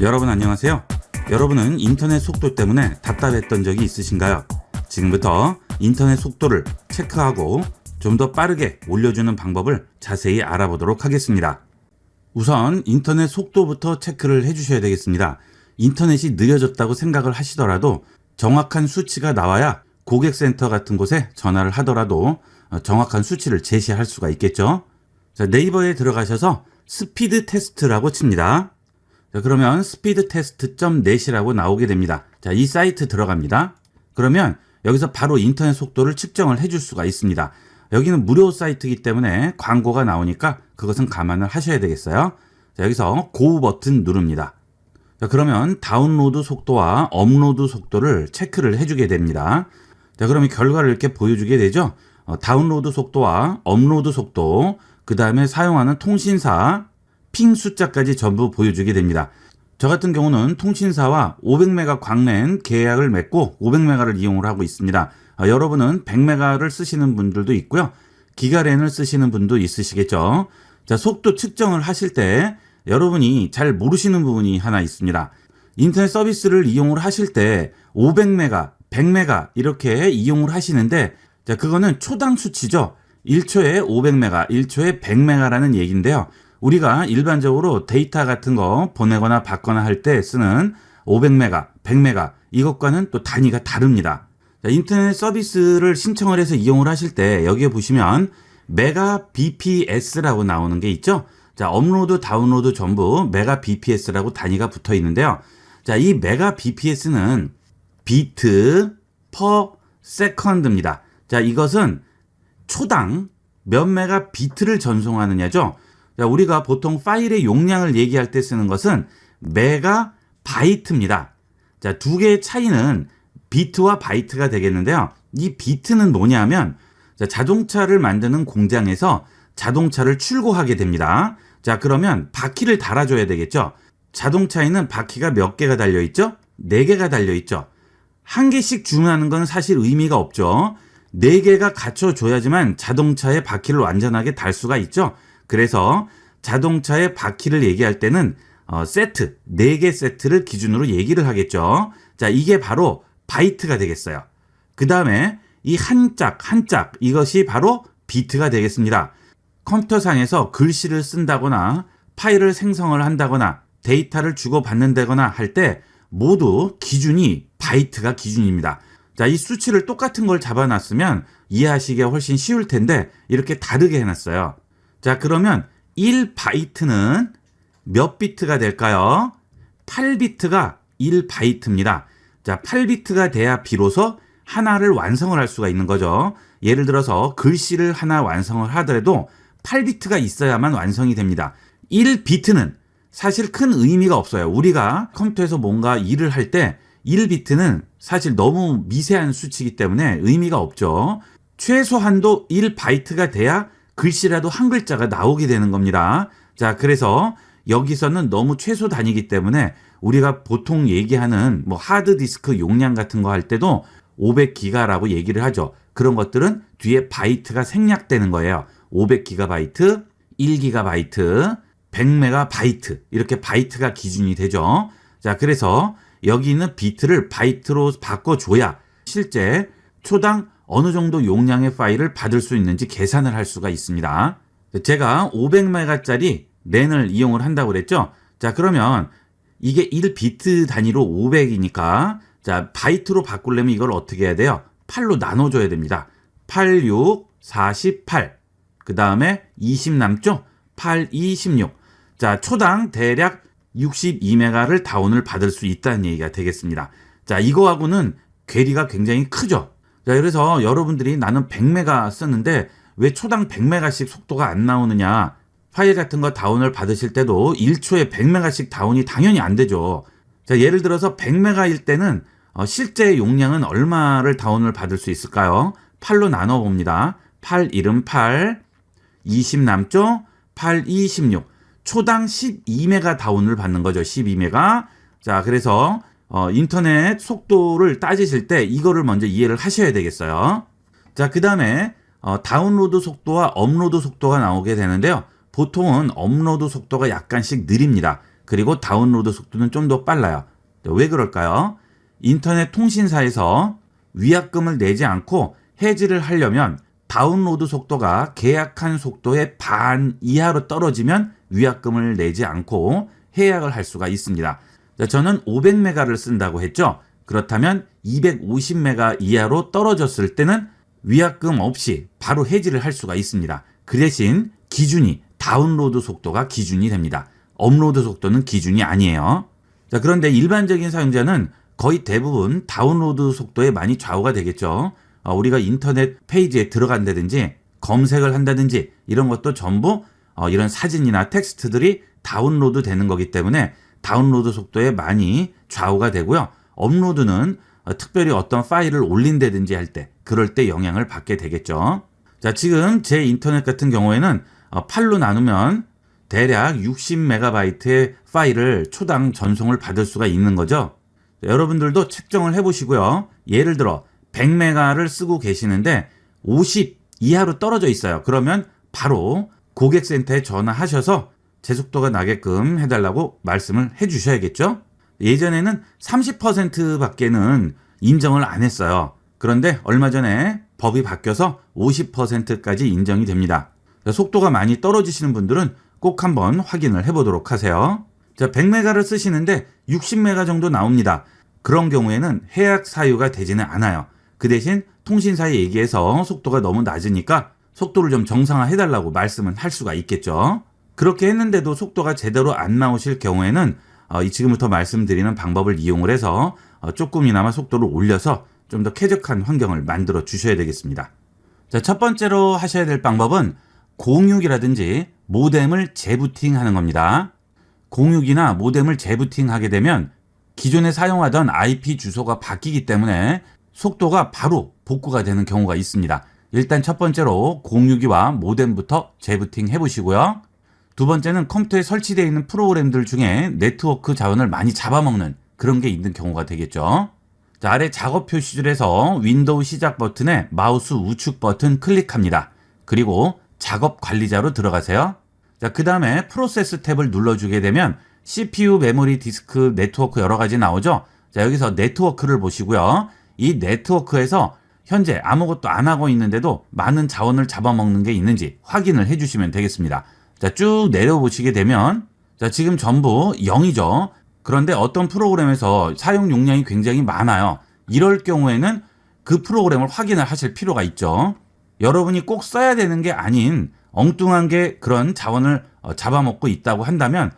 여러분 안녕하세요. 여러분은 인터넷 속도 때문에 답답했던 적이 있으신가요? 지금부터 인터넷 속도를 체크하고 좀 더 빠르게 올려주는 방법을 자세히 알아보도록 하겠습니다. 우선 인터넷 속도부터 체크를 해주셔야 되겠습니다. 인터넷이 느려졌다고 생각을 하시더라도 정확한 수치가 나와야 고객센터 같은 곳에 전화를 하더라도 정확한 수치를 제시할 수가 있겠죠. 자, 네이버에 들어가셔서 스피드 테스트라고 칩니다. 자, 그러면 speedtest.net이라고 나오게 됩니다. 자, 이 사이트 들어갑니다. 그러면 여기서 바로 인터넷 속도를 측정을 해줄 수가 있습니다. 여기는 무료 사이트이기 때문에 광고가 나오니까 그것은 감안을 하셔야 되겠어요. 자, 여기서 고 버튼 누릅니다. 자, 그러면 다운로드 속도와 업로드 속도를 체크를 해주게 됩니다. 자, 그러면 결과를 이렇게 보여주게 되죠. 다운로드 속도와 업로드 속도, 그 다음에 사용하는 통신사, 핑 숫자까지 전부 보여주게 됩니다. 저 같은 경우는 통신사와 500메가 광랜 계약을 맺고 500메가를 이용을 하고 있습니다. 여러분은 100메가를 쓰시는 분들도 있고요. 기가랜을 쓰시는 분도 있으시겠죠. 자, 속도 측정을 하실 때 여러분이 잘 모르시는 부분이 하나 있습니다. 인터넷 서비스를 이용을 하실 때 500메가, 100메가 이렇게 이용을 하시는데, 자, 그거는 초당 수치죠. 1초에 500메가, 1초에 100메가라는 얘기인데요. 우리가 일반적으로 데이터 같은 거 보내거나 받거나 할 때 쓰는 500메가, 100메가 이것과는 또 단위가 다릅니다. 자, 인터넷 서비스를 신청을 해서 이용을 하실 때 여기에 보시면 메가 bps라고 나오는 게 있죠. 자, 업로드, 다운로드 전부 메가 bps라고 단위가 붙어 있는데요. 자, 이 메가 bps는 비트 퍼 세컨드입니다. 자, 이것은 초당 몇 메가 비트를 전송하느냐죠. 자, 우리가 보통 파일의 용량을 얘기할 때 쓰는 것은 메가 바이트입니다. 자, 두 개의 차이는 비트와 바이트가 되겠는데요. 이 비트는 뭐냐면, 자, 자동차를 만드는 공장에서 자동차를 출고하게 됩니다. 자, 그러면 바퀴를 달아줘야 되겠죠. 자동차에는 바퀴가 몇 개가 달려있죠? 4개가 달려있죠. 한 개씩 주문하는 건 사실 의미가 없죠. 4개가 갖춰줘야지만 자동차의 바퀴를 완전하게 달 수가 있죠. 그래서 자동차의 바퀴를 얘기할 때는 세트, 4개 세트를 기준으로 얘기를 하겠죠. 자, 이게 바로 바이트가 되겠어요. 그 다음에 이 한 짝, 이것이 바로 비트가 되겠습니다. 컴퓨터상에서 글씨를 쓴다거나 파일을 생성을 한다거나 데이터를 주고받는다거나 할 때 모두 기준이 바이트가 기준입니다. 자, 이 수치를 똑같은 걸 잡아놨으면 이해하시기가 훨씬 쉬울 텐데 이렇게 다르게 해놨어요. 자, 그러면 1바이트는 몇 비트가 될까요? 8비트가 1바이트입니다. 자, 8비트가 돼야 비로소 하나를 완성을 할 수가 있는 거죠. 예를 들어서 글씨를 하나 완성을 하더라도 8비트가 있어야만 완성이 됩니다. 1비트는 사실 큰 의미가 없어요. 우리가 컴퓨터에서 뭔가 일을 할 때 1비트는 사실 너무 미세한 수치이기 때문에 의미가 없죠. 최소한도 1바이트가 돼야 글씨라도 한 글자가 나오게 되는 겁니다. 자, 그래서 여기서는 너무 최소 단위이기 때문에 우리가 보통 얘기하는 뭐 하드디스크 용량 같은 거 할 때도 500기가라고 얘기를 하죠. 그런 것들은 뒤에 바이트가 생략되는 거예요. 500기가바이트, 1기가바이트, 100메가바이트 이렇게 바이트가 기준이 되죠. 자, 그래서 여기 있는 비트를 바이트로 바꿔줘야 실제 초당 어느 정도 용량의 파일을 받을 수 있는지 계산을 할 수가 있습니다. 제가 500메가짜리 랜을 이용을 한다고 그랬죠. 자, 그러면 이게 1비트 단위로 500이니까 자, 바이트로 바꾸려면 이걸 어떻게 해야 돼요? 8로 나눠줘야 됩니다. 8, 6, 48. 그 다음에 20 남죠? 8, 2, 16. 자, 초당 대략 62메가를 다운을 받을 수 있다는 얘기가 되겠습니다. 자, 이거하고는 괴리가 굉장히 크죠. 자, 그래서 여러분들이 나는 100메가 쓰는데 왜 초당 100메가씩 속도가 안 나오느냐. 파일 같은 거 다운을 받으실 때도 1초에 100메가씩 다운이 당연히 안 되죠. 자, 예를 들어서 100메가일 때는 실제 용량은 얼마를 다운을 받을 수 있을까요? 8로 나눠 봅니다. 8, 1은 8, 20 남죠? 8, 2, 16. 초당 12메가 다운을 받는 거죠. 12메가. 자, 그래서 인터넷 속도를 따지실 때 이거를 먼저 이해를 하셔야 되겠어요. 자, 그 다음에 다운로드 속도와 업로드 속도가 나오게 되는데요. 보통은 업로드 속도가 약간씩 느립니다. 그리고 다운로드 속도는 좀 더 빨라요. 왜 그럴까요? 인터넷 통신사에서 위약금을 내지 않고 해지를 하려면 다운로드 속도가 계약한 속도의 반 이하로 떨어지면 위약금을 내지 않고 해약을 할 수가 있습니다. 저는 500메가를 쓴다고 했죠. 그렇다면 250메가 이하로 떨어졌을 때는 위약금 없이 바로 해지를 할 수가 있습니다. 그 대신 기준이 다운로드 속도가 기준이 됩니다. 업로드 속도는 기준이 아니에요. 자, 그런데 일반적인 사용자는 거의 대부분 다운로드 속도에 많이 좌우가 되겠죠. 우리가 인터넷 페이지에 들어간다든지 검색을 한다든지 이런 것도 전부 이런 사진이나 텍스트들이 다운로드 되는 거기 때문에 다운로드 속도에 많이 좌우가 되고요. 업로드는 특별히 어떤 파일을 올린다든지 할 때, 그럴 때 영향을 받게 되겠죠. 자, 지금 제 인터넷 같은 경우에는 8로 나누면 대략 60MB의 파일을 초당 전송을 받을 수가 있는 거죠. 자, 여러분들도 책정을 해보시고요. 예를 들어 100메가를 쓰고 계시는데 50 이하로 떨어져 있어요. 그러면 바로 고객센터에 전화하셔서 제 속도가 나게끔 해달라고 말씀을 해주셔야겠죠. 예전에는 30%밖에는 인정을 안 했어요. 그런데 얼마 전에 법이 바뀌어서 50%까지 인정이 됩니다. 속도가 많이 떨어지시는 분들은 꼭 한번 확인을 해보도록 하세요. 자, 100메가를 쓰시는데 60메가 정도 나옵니다. 그런 경우에는 해약 사유가 되지는 않아요. 그 대신 통신사에 얘기해서 속도가 너무 낮으니까 속도를 좀 정상화해달라고 말씀은 할 수가 있겠죠. 그렇게 했는데도 속도가 제대로 안 나오실 경우에는 지금부터 말씀드리는 방법을 이용을 해서 조금이나마 속도를 올려서 좀 더 쾌적한 환경을 만들어 주셔야 되겠습니다. 자, 첫 번째로 하셔야 될 방법은 06이라든지 모뎀을 재부팅하는 겁니다. 06이나 모뎀을 재부팅하게 되면 기존에 사용하던 IP 주소가 바뀌기 때문에 속도가 바로 복구가 되는 경우가 있습니다. 일단 첫 번째로 062와 모뎀부터 재부팅 해보시고요. 두 번째는 컴퓨터에 설치되어 있는 프로그램들 중에 네트워크 자원을 많이 잡아먹는 그런 게 있는 경우가 되겠죠. 자, 아래 작업 표시줄에서 윈도우 시작 버튼에 마우스 우측 버튼 클릭합니다. 그리고 작업 관리자로 들어가세요. 자, 그 다음에 프로세스 탭을 눌러주게 되면 CPU, 메모리, 디스크, 네트워크 여러 가지 나오죠. 자, 여기서 네트워크를 보시고요. 이 네트워크에서 현재 아무것도 안 하고 있는데도 많은 자원을 잡아먹는 게 있는지 확인을 해주시면 되겠습니다. 자, 쭉 내려보시게 되면 자, 지금 전부 0이죠. 그런데 어떤 프로그램에서 사용 용량이 굉장히 많아요. 이럴 경우에는 그 프로그램을 확인을 하실 필요가 있죠. 여러분이 꼭 써야 되는 게 아닌 엉뚱한 게 그런 자원을 잡아먹고 있다고 한다면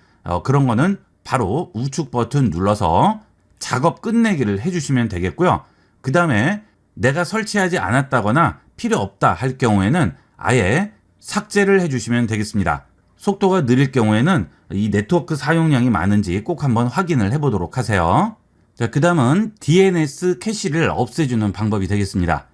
그런 거는 바로 우측 버튼 눌러서 작업 끝내기를 해주시면 되겠고요. 그 다음에 내가 설치하지 않았다거나 필요 없다 할 경우에는 아예 삭제를 해주시면 되겠습니다. 속도가 느릴 경우에는 이 네트워크 사용량이 많은지 꼭 한번 확인을 해보도록 하세요. 자, 그 다음은 DNS 캐시를 없애주는 방법이 되겠습니다.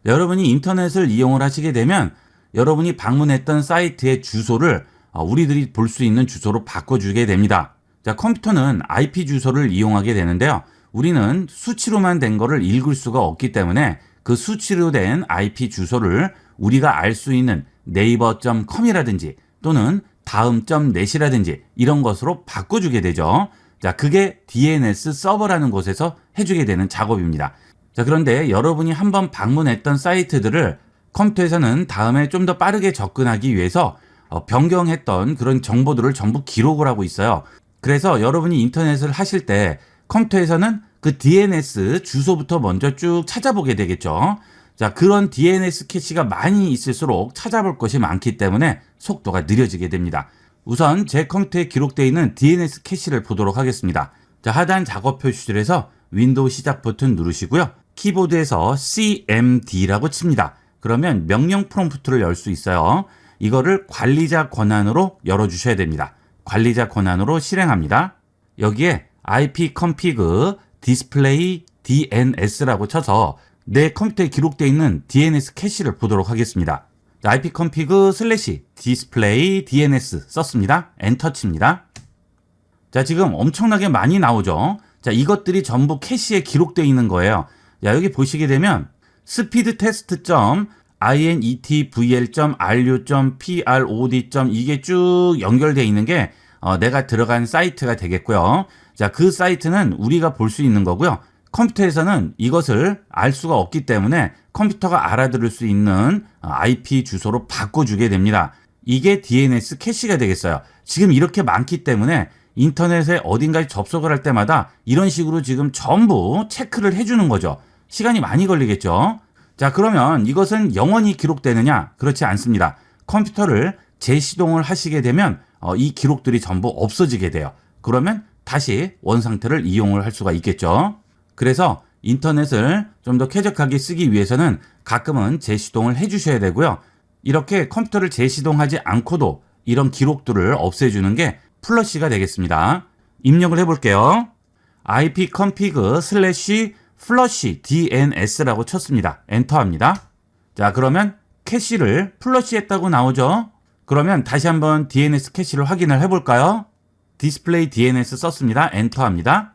여러분이 인터넷을 이용을 하시게 되면 여러분이 방문했던 사이트의 주소를 우리들이 볼 수 있는 주소로 바꿔주게 됩니다. 자, 컴퓨터는 IP 주소를 이용하게 되는데요. 우리는 수치로만 된 거를 읽을 수가 없기 때문에 그 수치로 된 IP 주소를 우리가 알 수 있는 네이버.com이라든지 또는 다음.net이라든지 이런 것으로 바꿔주게 되죠. 자, 그게 DNS 서버라는 곳에서 해주게 되는 작업입니다. 자, 그런데 여러분이 한번 방문했던 사이트들을 컴퓨터에서는 다음에 좀 더 빠르게 접근하기 위해서 변경했던 그런 정보들을 전부 기록을 하고 있어요. 그래서 여러분이 인터넷을 하실 때 컴퓨터에서는 그 DNS 주소부터 먼저 쭉 찾아보게 되겠죠. 자, 그런 DNS 캐시가 많이 있을수록 찾아볼 것이 많기 때문에 속도가 느려지게 됩니다. 우선 제 컴퓨터에 기록되어 있는 DNS 캐시를 보도록 하겠습니다. 자, 하단 작업 표시줄에서 윈도우 시작 버튼 누르시고요. 키보드에서 CMD라고 칩니다. 그러면 명령 프롬프트를 열 수 있어요. 이거를 관리자 권한으로 열어주셔야 됩니다. 관리자 권한으로 실행합니다. 여기에 ipconfig display DNS라고 쳐서 내 컴퓨터에 기록되어 있는 DNS 캐시를 보도록 하겠습니다. ipconfig /display DNS 썼습니다. 엔터 칩니다. 자, 지금 엄청나게 많이 나오죠. 자, 이것들이 전부 캐시에 기록되어 있는 거예요. 자, 여기 보시게 되면 speedtest.inetvl.ru.prod. 이게 쭉 연결되어 있는 게 내가 들어간 사이트가 되겠고요. 자, 그 사이트는 우리가 볼 수 있는 거고요. 컴퓨터에서는 이것을 알 수가 없기 때문에 컴퓨터가 알아들을 수 있는 IP 주소로 바꿔주게 됩니다. 이게 DNS 캐시가 되겠어요. 지금 이렇게 많기 때문에 인터넷에 어딘가에 접속을 할 때마다 이런 식으로 지금 전부 체크를 해주는 거죠. 시간이 많이 걸리겠죠. 자, 그러면 이것은 영원히 기록되느냐? 그렇지 않습니다. 컴퓨터를 재시동을 하시게 되면 이 기록들이 전부 없어지게 돼요. 그러면 다시 원상태를 이용을 할 수가 있겠죠. 그래서 인터넷을 좀 더 쾌적하게 쓰기 위해서는 가끔은 재시동을 해주셔야 되고요. 이렇게 컴퓨터를 재시동하지 않고도 이런 기록들을 없애주는 게 플러시가 되겠습니다. 입력을 해볼게요. ipconfig/flush DNS라고 쳤습니다. 엔터합니다. 자, 그러면 캐시를 플러시했다고 나오죠. 그러면 다시 한번 DNS 캐시를 확인을 해볼까요? 디스플레이 DNS 썼습니다. 엔터합니다.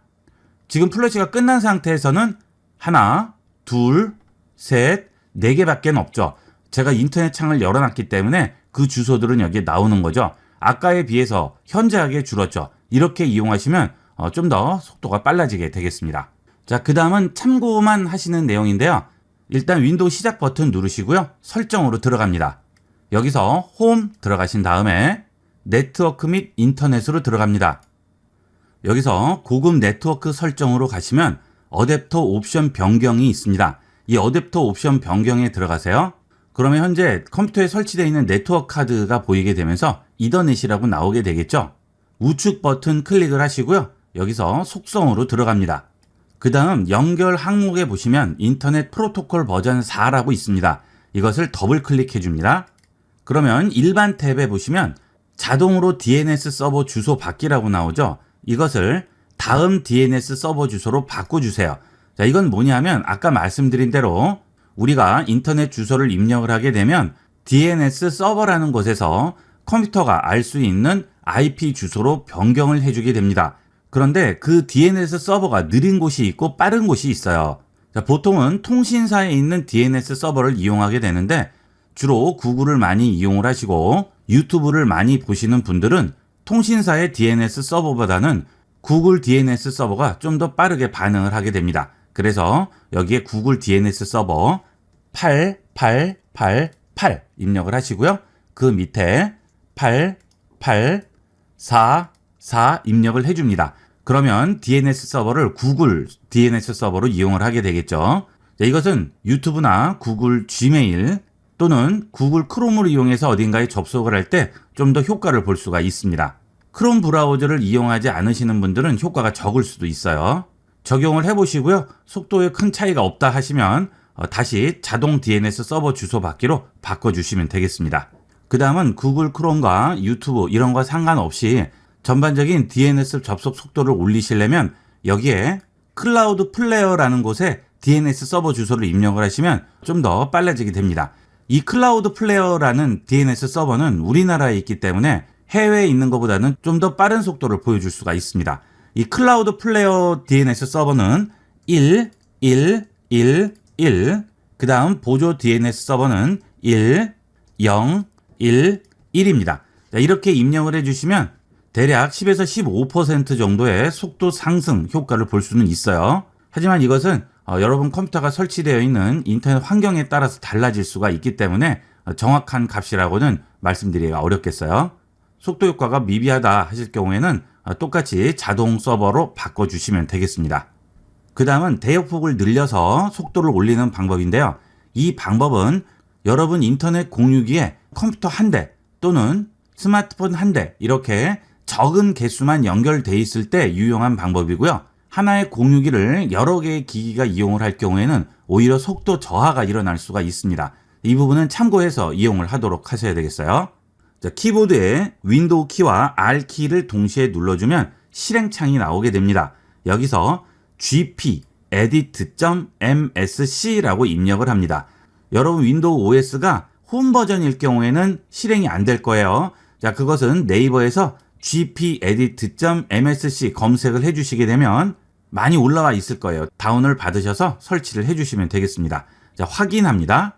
지금 플러시가 끝난 상태에서는 하나, 둘, 셋, 네 개밖에 없죠. 제가 인터넷 창을 열어놨기 때문에 그 주소들은 여기에 나오는 거죠. 아까에 비해서 현저하게 줄었죠. 이렇게 이용하시면 좀 더 속도가 빨라지게 되겠습니다. 자, 그 다음은 참고만 하시는 내용인데요. 일단 윈도우 시작 버튼 누르시고요. 설정으로 들어갑니다. 여기서 홈 들어가신 다음에 네트워크 및 인터넷으로 들어갑니다. 여기서 고급 네트워크 설정으로 가시면 어댑터 옵션 변경이 있습니다. 이 어댑터 옵션 변경에 들어가세요. 그러면 현재 컴퓨터에 설치되어 있는 네트워크 카드가 보이게 되면서 이더넷이라고 나오게 되겠죠. 우측 버튼 클릭을 하시고요. 여기서 속성으로 들어갑니다. 그 다음 연결 항목에 보시면 인터넷 프로토콜 버전 4라고 있습니다. 이것을 더블 클릭해 줍니다. 그러면 일반 탭에 보시면 자동으로 DNS 서버 주소 받기라고 나오죠. 이것을 다음 DNS 서버 주소로 바꿔주세요. 자, 이건 뭐냐면 아까 말씀드린 대로 우리가 인터넷 주소를 입력을 하게 되면 DNS 서버라는 곳에서 컴퓨터가 알 수 있는 IP 주소로 변경을 해주게 됩니다. 그런데 그 DNS 서버가 느린 곳이 있고 빠른 곳이 있어요. 자, 보통은 통신사에 있는 DNS 서버를 이용하게 되는데 주로 구글을 많이 이용을 하시고 유튜브를 많이 보시는 분들은 통신사의 DNS 서버보다는 구글 DNS 서버가 좀 더 빠르게 반응을 하게 됩니다. 그래서 여기에 구글 DNS 서버 8888 입력을 하시고요. 그 밑에 8844 입력을 해줍니다. 그러면 DNS 서버를 구글 DNS 서버로 이용을 하게 되겠죠. 자, 이것은 유튜브나 구글 지메일 또는 구글 크롬을 이용해서 어딘가에 접속을 할 때 좀 더 효과를 볼 수가 있습니다. 크롬 브라우저를 이용하지 않으시는 분들은 효과가 적을 수도 있어요. 적용을 해보시고요. 속도에 큰 차이가 없다 하시면 다시 자동 DNS 서버 주소 받기로 바꿔주시면 되겠습니다. 그 다음은 구글 크롬과 유튜브 이런 거 상관없이 전반적인 DNS 접속 속도를 올리시려면 여기에 클라우드 플레이어라는 곳에 DNS 서버 주소를 입력을 하시면 좀 더 빨라지게 됩니다. 이 클라우드 플레이어라는 DNS 서버는 우리나라에 있기 때문에 해외에 있는 것보다는 좀 더 빠른 속도를 보여줄 수가 있습니다. 이 클라우드 플레이어 DNS 서버는 1, 1, 1, 1, 그 다음 보조 DNS 서버는 1, 0, 1, 1입니다. 자, 이렇게 입력을 해주시면 대략 10에서 15% 정도의 속도 상승 효과를 볼 수는 있어요. 하지만 이것은 여러분 컴퓨터가 설치되어 있는 인터넷 환경에 따라서 달라질 수가 있기 때문에 정확한 값이라고는 말씀드리기가 어렵겠어요. 속도 효과가 미비하다 하실 경우에는 똑같이 자동 서버로 바꿔주시면 되겠습니다. 그 다음은 대역폭을 늘려서 속도를 올리는 방법인데요. 이 방법은 여러분 인터넷 공유기에 컴퓨터 한 대 또는 스마트폰 한 대 이렇게 적은 개수만 연결돼 있을 때 유용한 방법이고요. 하나의 공유기를 여러 개의 기기가 이용을 할 경우에는 오히려 속도 저하가 일어날 수가 있습니다. 이 부분은 참고해서 이용을 하도록 하셔야 되겠어요. 자, 키보드에 윈도우 키와 R 키를 동시에 눌러주면 실행창이 나오게 됩니다. 여기서 gp edit.msc라고 입력을 합니다. 여러분 윈도우 OS가 홈 버전일 경우에는 실행이 안 될 거예요. 자, 그것은 네이버에서 gp edit.msc 검색을 해주시게 되면 많이 올라와 있을 거예요. 다운을 받으셔서 설치를 해주시면 되겠습니다. 자, 확인합니다.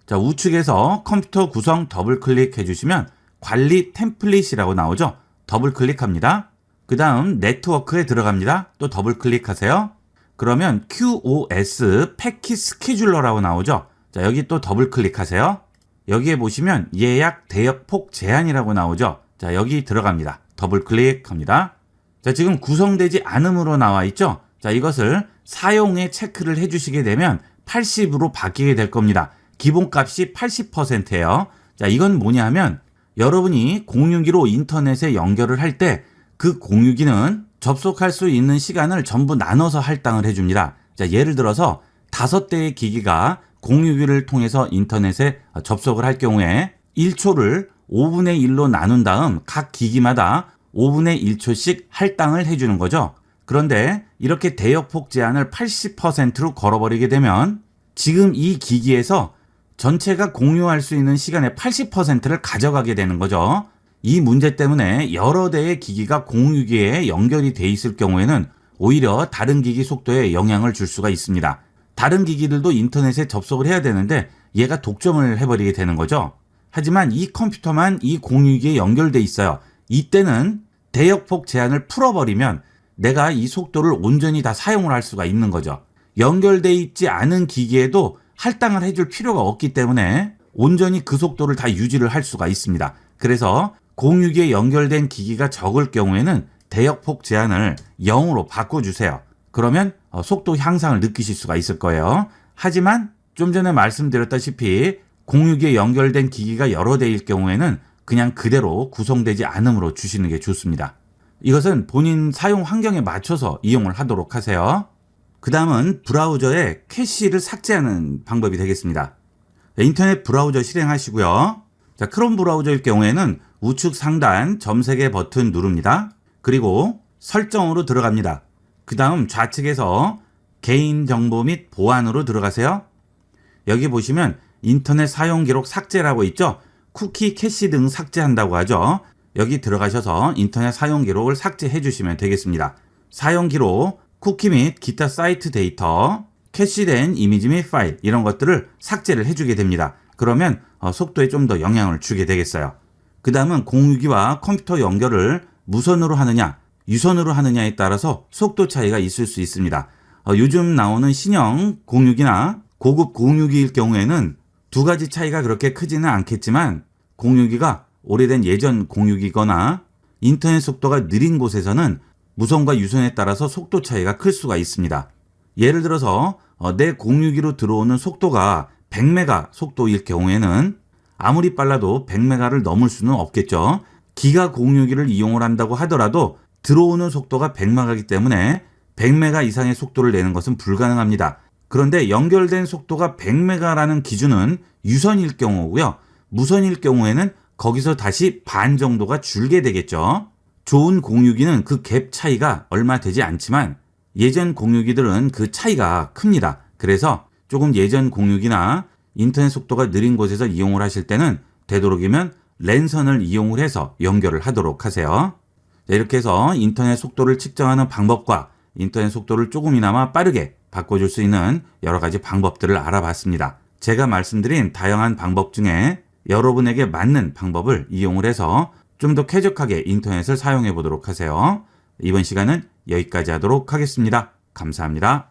자, 우측에서 컴퓨터 구성 더블 클릭해 주시면 관리 템플릿이라고 나오죠. 더블 클릭합니다. 그 다음 네트워크에 들어갑니다. 또 더블 클릭하세요. 그러면 QoS 패킷 스케줄러라고 나오죠. 자, 여기 또 더블 클릭하세요. 여기에 보시면 예약 대역폭 제한이라고 나오죠. 자, 여기 들어갑니다. 더블 클릭합니다. 자, 지금 구성되지 않음으로 나와 있죠. 자, 이것을 사용에 체크를 해주시게 되면 80으로 바뀌게 될 겁니다. 기본값이 80%예요. 자, 이건 뭐냐 하면 여러분이 공유기로 인터넷에 연결을 할 때 그 공유기는 접속할 수 있는 시간을 전부 나눠서 할당을 해줍니다. 자, 예를 들어서 5대의 기기가 공유기를 통해서 인터넷에 접속을 할 경우에 1초를 5분의 1로 나눈 다음 각 기기마다 5분의 1초씩 할당을 해주는 거죠. 그런데 이렇게 대역폭 제한을 80%로 걸어버리게 되면 지금 이 기기에서 전체가 공유할 수 있는 시간의 80%를 가져가게 되는 거죠. 이 문제 때문에 여러 대의 기기가 공유기에 연결이 돼 있을 경우에는 오히려 다른 기기 속도에 영향을 줄 수가 있습니다. 다른 기기들도 인터넷에 접속을 해야 되는데 얘가 독점을 해버리게 되는 거죠. 하지만 이 컴퓨터만 이 공유기에 연결돼 있어요. 이때는 대역폭 제한을 풀어버리면 내가 이 속도를 온전히 다 사용을 할 수가 있는 거죠. 연결돼 있지 않은 기기에도 할당을 해줄 필요가 없기 때문에 온전히 그 속도를 다 유지를 할 수가 있습니다. 그래서 공유기에 연결된 기기가 적을 경우에는 대역폭 제한을 0으로 바꿔주세요. 그러면 속도 향상을 느끼실 수가 있을 거예요. 하지만 좀 전에 말씀드렸다시피 공유기에 연결된 기기가 여러 대일 경우에는 그냥 그대로 구성되지 않음으로 주시는 게 좋습니다. 이것은 본인 사용 환경에 맞춰서 이용을 하도록 하세요. 그 다음은 브라우저에 캐시를 삭제하는 방법이 되겠습니다. 인터넷 브라우저 실행하시고요. 자, 크롬 브라우저일 경우에는 우측 상단 점 3개 버튼 누릅니다. 그리고 설정으로 들어갑니다. 그 다음 좌측에서 개인정보 및 보안으로 들어가세요. 여기 보시면 인터넷 사용 기록 삭제라고 있죠. 쿠키, 캐시 등 삭제한다고 하죠. 여기 들어가셔서 인터넷 사용 기록을 삭제해 주시면 되겠습니다. 사용 기록, 쿠키 및 기타 사이트 데이터, 캐시된 이미지 및 파일 이런 것들을 삭제를 해주게 됩니다. 그러면 속도에 좀 더 영향을 주게 되겠어요. 그 다음은 공유기와 컴퓨터 연결을 무선으로 하느냐 유선으로 하느냐에 따라서 속도 차이가 있을 수 있습니다. 요즘 나오는 신형 공유기나 고급 공유기일 경우에는 두 가지 차이가 그렇게 크지는 않겠지만 공유기가 오래된 예전 공유기거나 인터넷 속도가 느린 곳에서는 무선과 유선에 따라서 속도 차이가 클 수가 있습니다. 예를 들어서 내 공유기로 들어오는 속도가 100메가 속도일 경우에는 아무리 빨라도 100메가를 넘을 수는 없겠죠. 기가 공유기를 이용을 한다고 하더라도 들어오는 속도가 100메가이기 때문에 100메가 이상의 속도를 내는 것은 불가능합니다. 그런데 연결된 속도가 100메가라는 기준은 유선일 경우고요. 무선일 경우에는 거기서 다시 반 정도가 줄게 되겠죠. 좋은 공유기는 그 갭 차이가 얼마 되지 않지만 예전 공유기들은 그 차이가 큽니다. 그래서 조금 예전 공유기나 인터넷 속도가 느린 곳에서 이용을 하실 때는 되도록이면 랜선을 이용을 해서 연결을 하도록 하세요. 자, 이렇게 해서 인터넷 속도를 측정하는 방법과 인터넷 속도를 조금이나마 빠르게 바꿔줄 수 있는 여러 가지 방법들을 알아봤습니다. 제가 말씀드린 다양한 방법 중에 여러분에게 맞는 방법을 이용을 해서 좀 더 쾌적하게 인터넷을 사용해 보도록 하세요. 이번 시간은 여기까지 하도록 하겠습니다. 감사합니다.